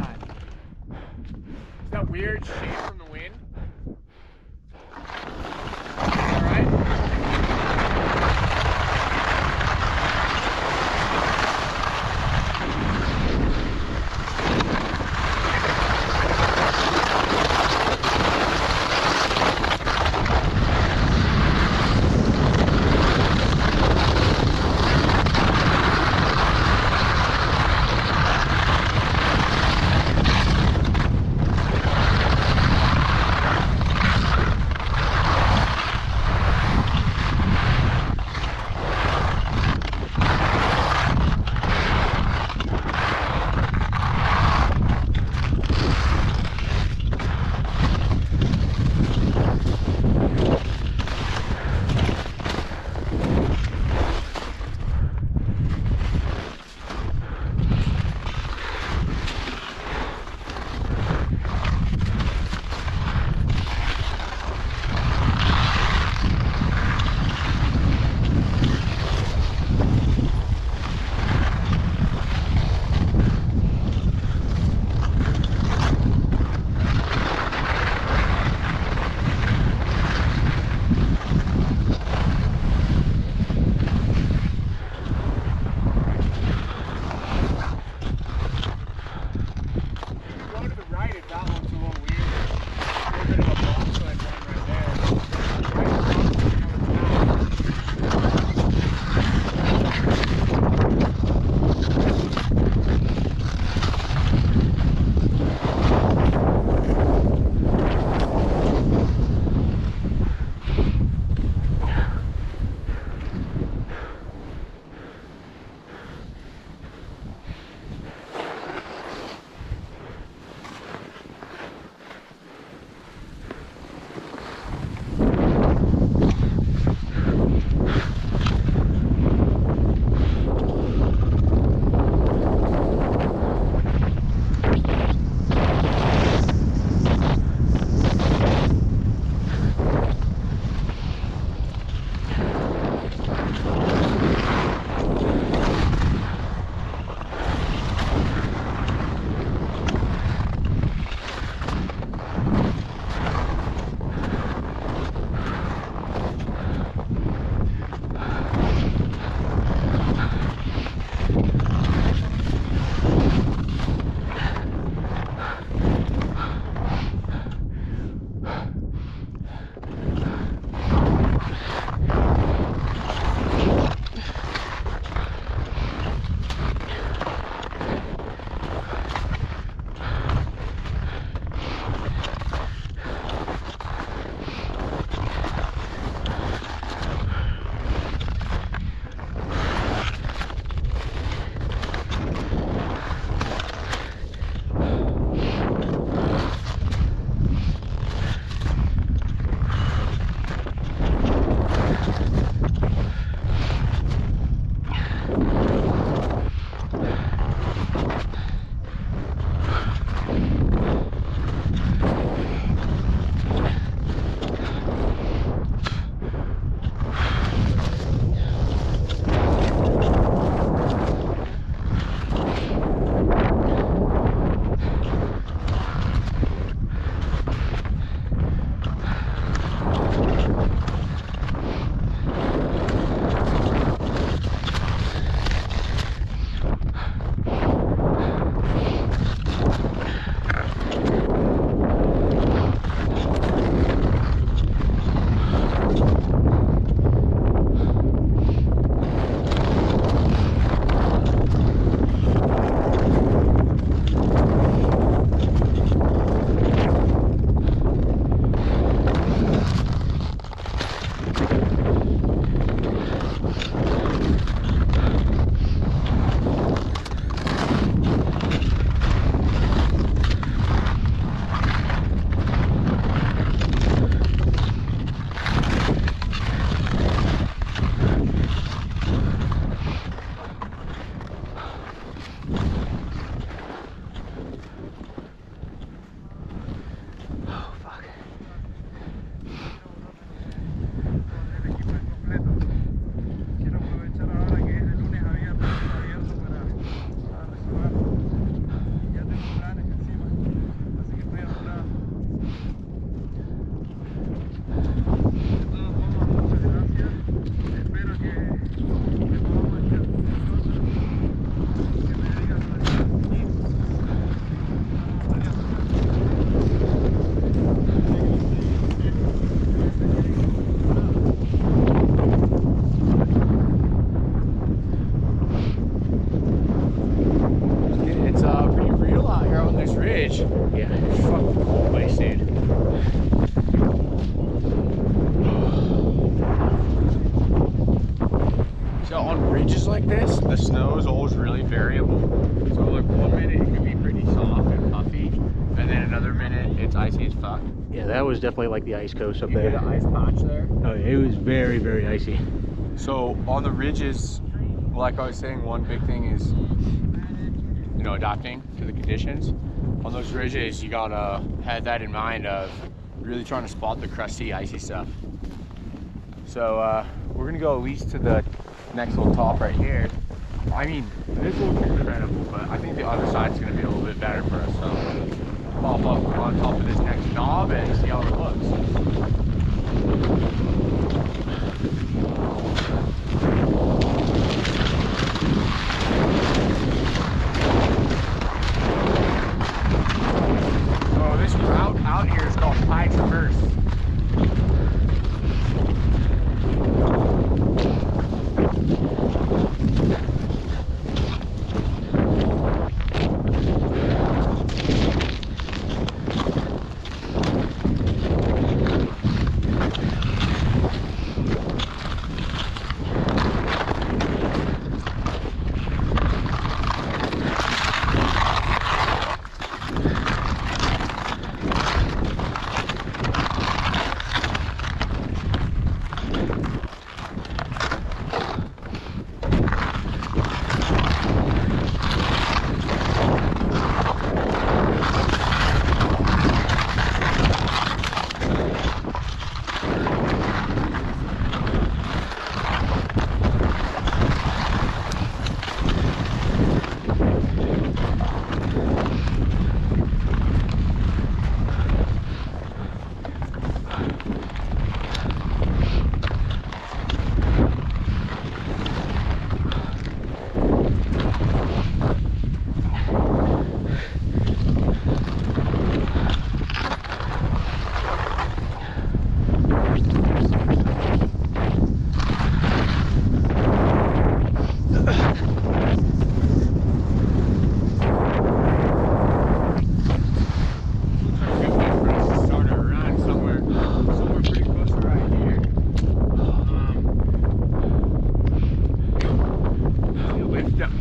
S1: that? Is that weird shade from the wind? Alright?
S5: planes.
S1: ridge.
S2: Yeah.
S1: Fuck the whole place, dude. So on ridges like this, the snow is always really variable. So like 1 minute it can be pretty soft and puffy, and then another minute it's icy as fuck.
S2: Yeah, that was definitely like the ice coast up
S1: You
S2: there.
S1: get an ice patch there.
S2: Oh, yeah, it was very, very icy.
S1: So on the ridges, like I was saying, one big thing is, you know, adapting to the conditions. On those ridges, you gotta have that in mind of really trying to spot the crusty, icy stuff. So we're gonna go at least to the next little top right here. I mean, this looks incredible, but I think the other side's gonna be a little bit better for us. So pop up on top of this next knob and see how it looks. So this route out here is called High Traverse.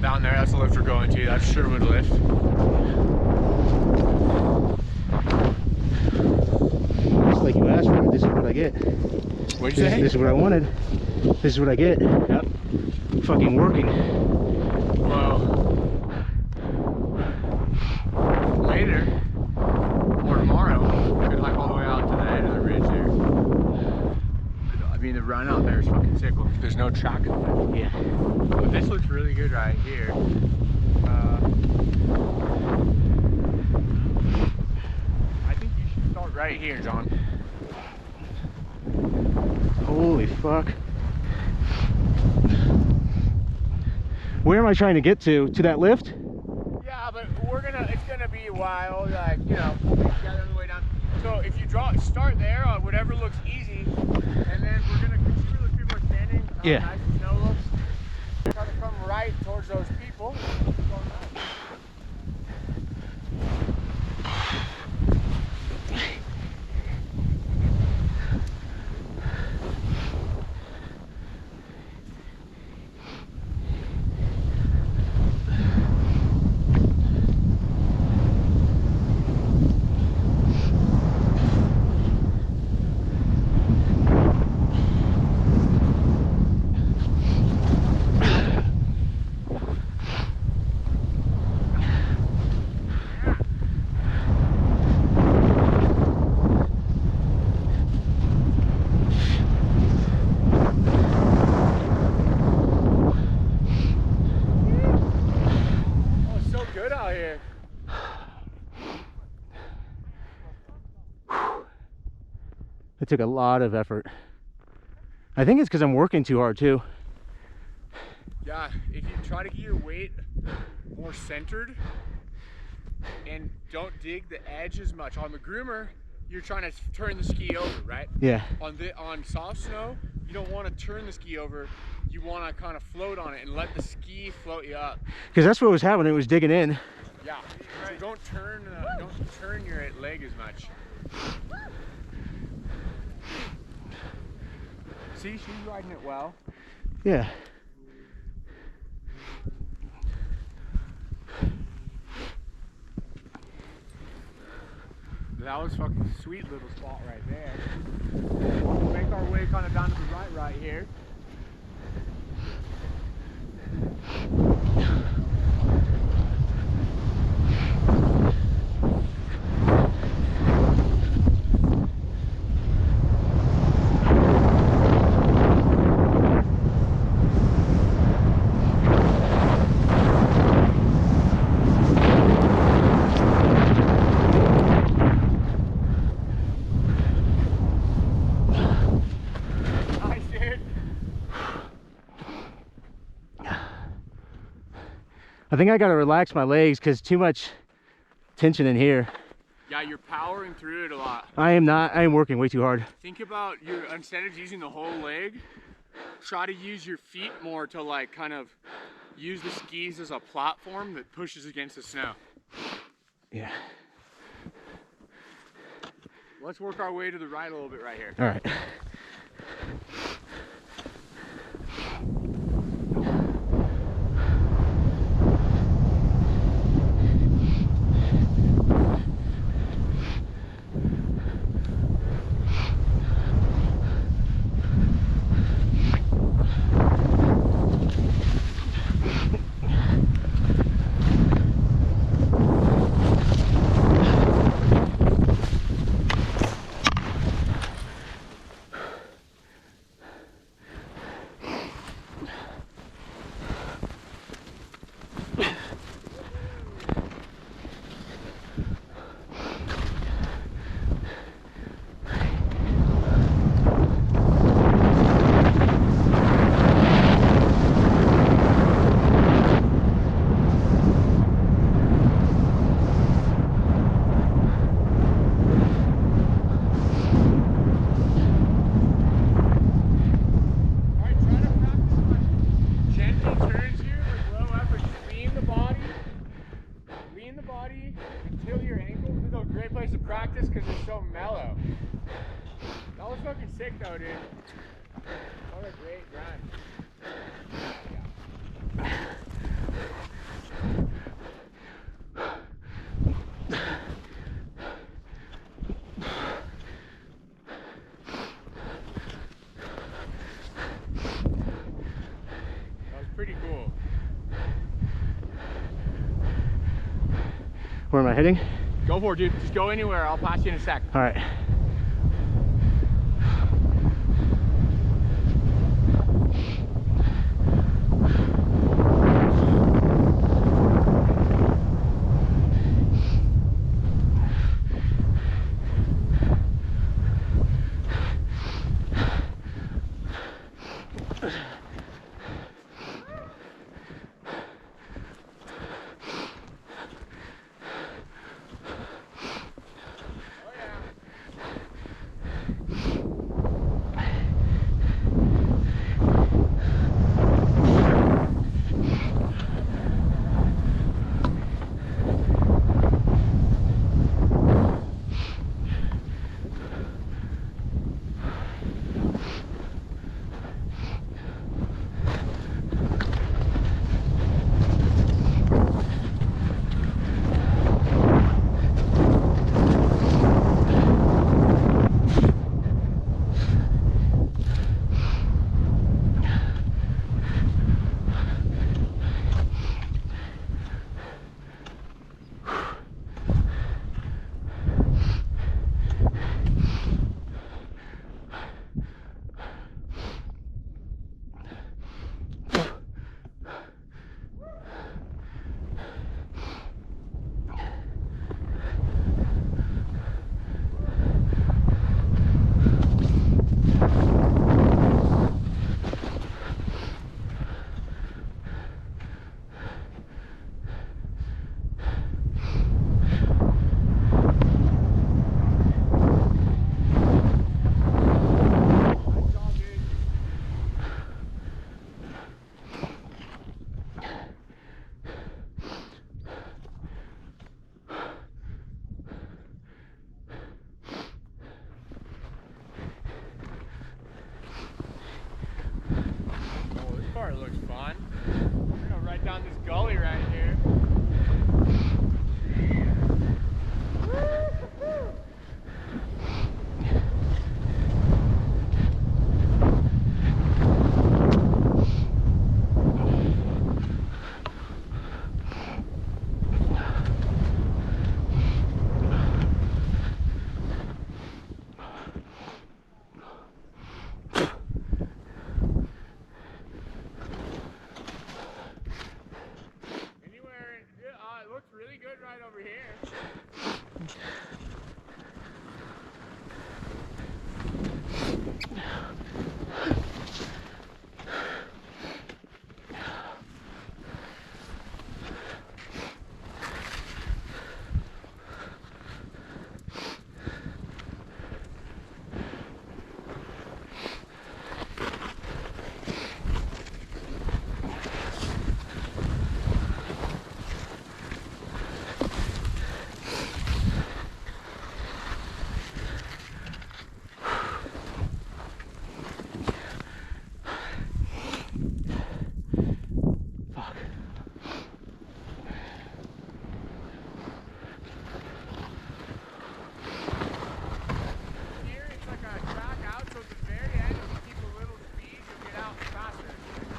S1: Down there, that's the lift we're going to. That's Sherwood lift.
S2: It's like you asked for it. This is what I get.
S1: What'd you say?
S2: This is what I wanted. This is what I get.
S1: Yep.
S2: Fucking working.
S1: Well, later or tomorrow, we could hike all the way out to the end of the ridge there. I mean, the run out there is fucking sick. There's no track on it.
S2: Yeah.
S1: But this looks really good right here. I think you should start right here, John.
S2: Holy fuck. Where am I trying to get to? To that lift?
S1: Yeah, but it's gonna be a while, like, you know, we'll be together on the way down. So if you start there on whatever looks easy, and then we're gonna consider those people are standing, how
S2: Yeah.
S1: nice the snow looks. Try to come right towards those people.
S2: It took a lot of effort. I think it's because I'm working too hard too.
S1: Yeah, if you try to get your weight more centered and don't dig the edge as much. On the groomer, you're trying to turn the ski over, right?
S2: Yeah.
S1: On soft snow, you don't want to turn the ski over. You want to kind of float on it and let the ski float you up.
S2: Because that's what was happening. It was digging in.
S1: Yeah. So don't turn your leg as much. See, she's riding it well.
S2: Yeah.
S1: That was fucking sweet little spot right there. We'll make our way kind of down to the right here.
S2: I think I gotta relax my legs because too much tension in here.
S1: Yeah, you're powering through it a lot.
S2: I am not. I am working way too hard.
S1: Think about instead of using the whole leg, try to use your feet more to like kind of use the skis as a platform that pushes against the snow.
S2: Yeah.
S1: Let's work our way to the right a little bit right here.
S2: All right.
S1: Until your ankles is a great place to practice because it's so mellow. That was fucking sick though, dude. What a great run. That was pretty cool.
S2: Where am I heading?
S1: Go for it, dude. Just go anywhere. I'll pass you in a sec.
S2: All right.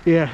S2: Yeah.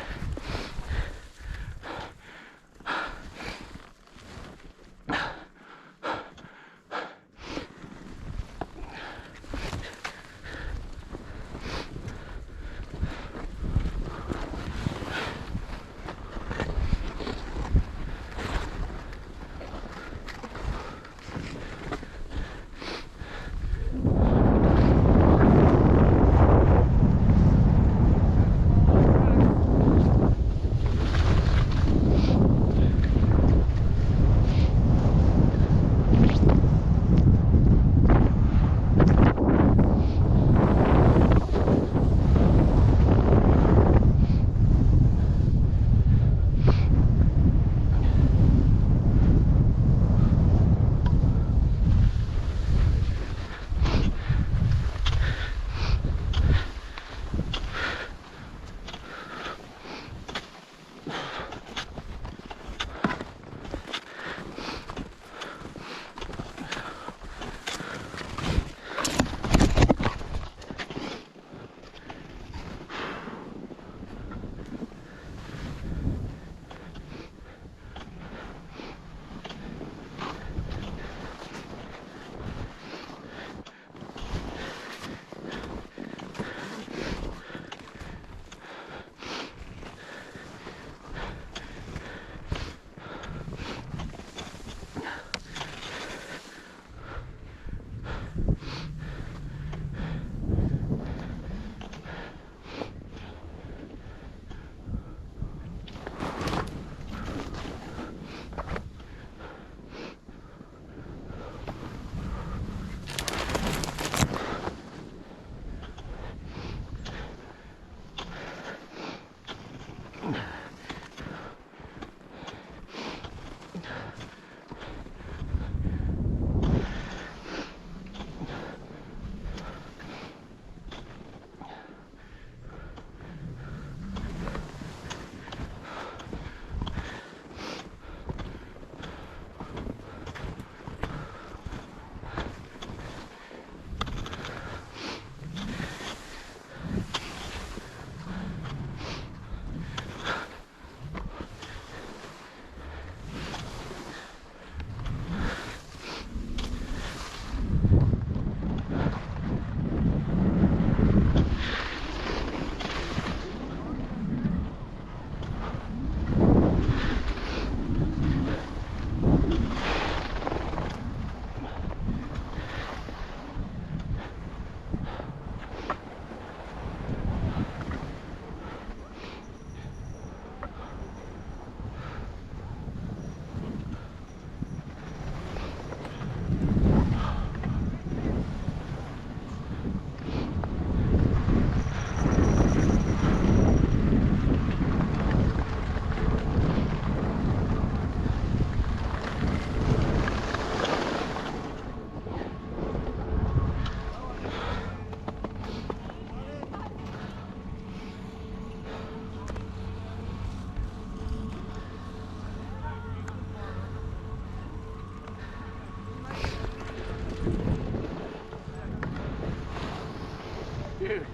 S1: Dude,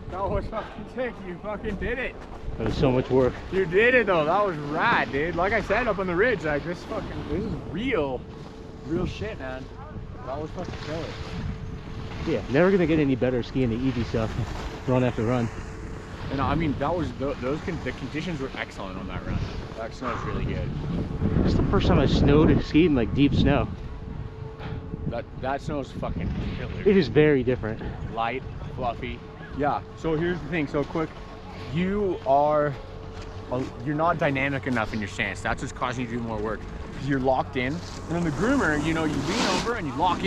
S1: that was fucking sick. You fucking did it.
S2: That was so much work.
S1: You did it though. That was rad, dude. Like I said, up on the ridge, like this is real shit, man. That was fucking killer.
S2: Yeah, never gonna get any better skiing the easy stuff, run after run.
S1: And I mean, that was the conditions were excellent on that run. That snow was really good.
S2: It's the first time I skied in like deep snow.
S1: That snow is fucking killer.
S2: It is very different.
S1: Light, fluffy. Yeah. So here's the thing. So quick, you're not dynamic enough in your stance. That's what's causing you to do more work. You're locked in, and on the groomer, you know, you lean over and you lock in.